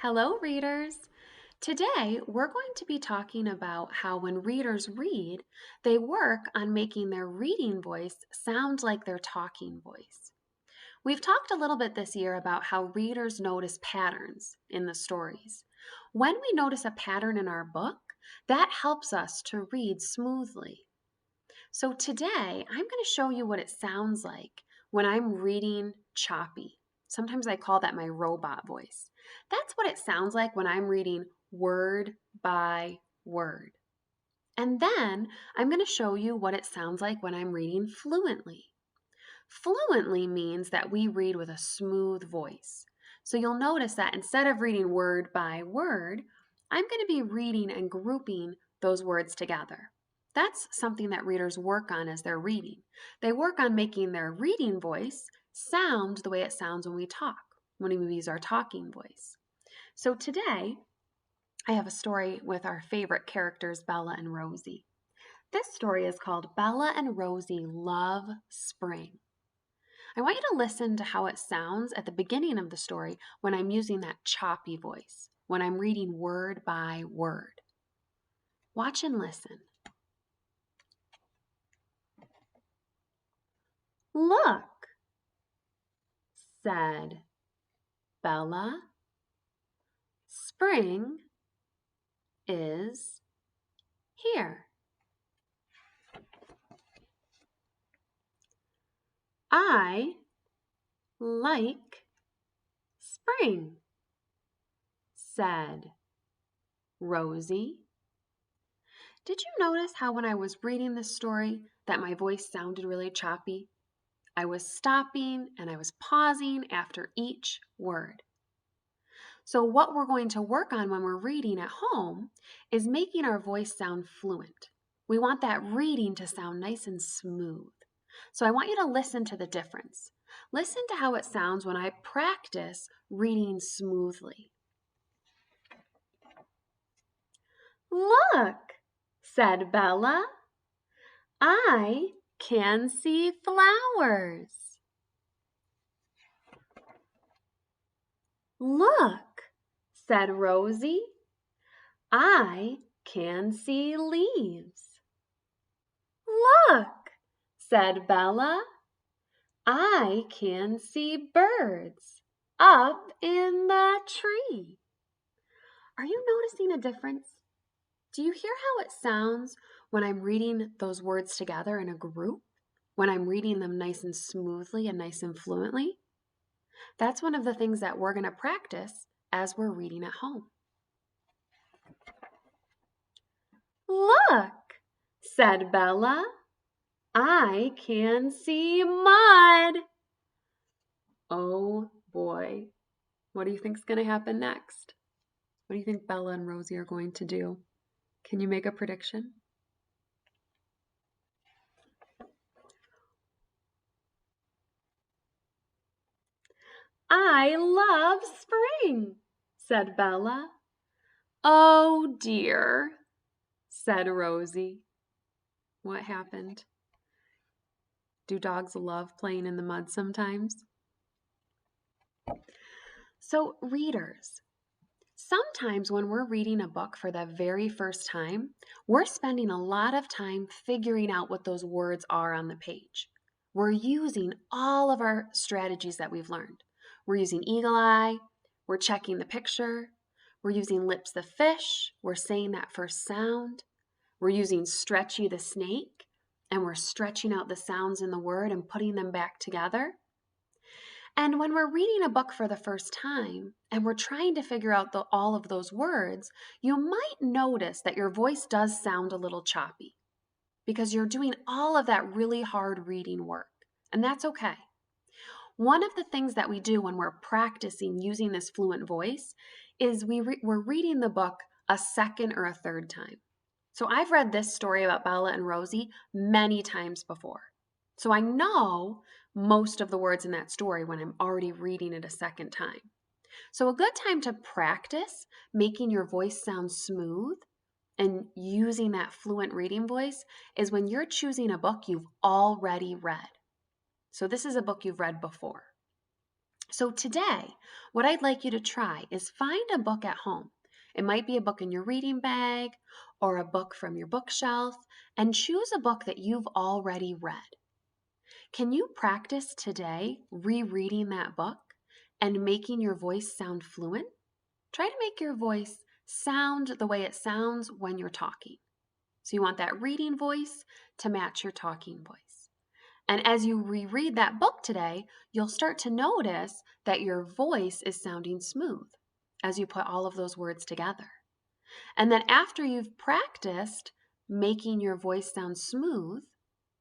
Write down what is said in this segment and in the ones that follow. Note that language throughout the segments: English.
Hello, readers. Today, we're going to be talking about how when readers read, they work on making their reading voice sound like their talking voice. We've talked a little bit this year about how readers notice patterns in the stories. When we notice a pattern in our book, that helps us to read smoothly. So today, I'm going to show you what it sounds like when I'm reading choppy. Sometimes I call that my robot voice. That's what it sounds like when I'm reading word by word. And then I'm going to show you what it sounds like when I'm reading fluently. Fluently means that we read with a smooth voice. So you'll notice that instead of reading word by word, I'm going to be reading and grouping those words together. That's something that readers work on as they're reading. They work on making their reading voice sound the way it sounds when we talk, when we use our talking voice. So today, I have a story with our favorite characters, Bella and Rosie. This story is called Bella and Rosie Love Spring. I want you to listen to how it sounds at the beginning of the story when I'm using that choppy voice, when I'm reading word by word. Watch and listen. Look, said Bella. Spring is here. I like spring, said Rosie. Did you notice how when I was reading this story that my voice sounded really choppy? I was stopping and I was pausing after each word. So what we're going to work on when we're reading at home is making our voice sound fluent. We want that reading to sound nice and smooth. So I want you to listen to the difference. Listen to how it sounds when I practice reading smoothly. Look, said Bella. I can see flowers. Look, said Rosie. I can see leaves. Look, said Bella. I can see birds up in the tree. Are you noticing a difference? Do you hear how it sounds when I'm reading those words together in a group? When I'm reading them nice and smoothly and nice and fluently? That's one of the things that we're going to practice as we're reading at home. Look, said Bella. I can see mud. Oh boy. What do you think's going to happen next? What do you think Bella and Rosie are going to do? Can you make a prediction? I love spring, said Bella. Oh dear, said Rosie. What happened? Do dogs love playing in the mud sometimes? So, readers, sometimes when we're reading a book for the very first time, we're spending a lot of time figuring out what those words are on the page. We're using all of our strategies that we've learned. We're using eagle eye, we're checking the picture, we're using lips the fish, we're saying that first sound, we're using stretchy the snake, and we're stretching out the sounds in the word and putting them back together. And when we're reading a book for the first time and we're trying to figure out all of those words, you might notice that your voice does sound a little choppy because you're doing all of that really hard reading work. And that's okay. One of the things that we do when we're practicing using this fluent voice is we're reading the book a second or a third time. So I've read this story about Bella and Rosie many times before. So I know most of the words in that story when I'm already reading it a second time. So a good time to practice making your voice sound smooth and using that fluent reading voice is when you're choosing a book you've already read. So this is a book you've read before. So today, what I'd like you to try is find a book at home. It might be a book in your reading bag or a book from your bookshelf, and choose a book that you've already read. Can you practice today rereading that book and making your voice sound fluent? Try to make your voice sound the way it sounds when you're talking. So you want that reading voice to match your talking voice. And as you reread that book today, you'll start to notice that your voice is sounding smooth as you put all of those words together. And then after you've practiced making your voice sound smooth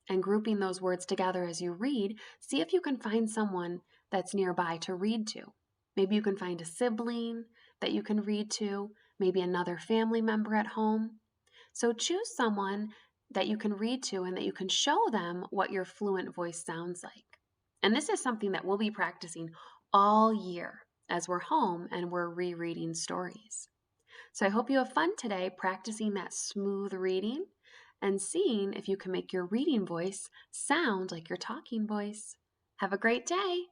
and grouping those words together as you read, see if you can find someone that's nearby to read to. Maybe you can find a sibling that you can read to, maybe another family member at home. So choose someone that you can read to and that you can show them what your fluent voice sounds like. And this is something that we'll be practicing all year as we're home and we're rereading stories. So I hope you have fun today practicing that smooth reading and seeing if you can make your reading voice sound like your talking voice. Have a great day.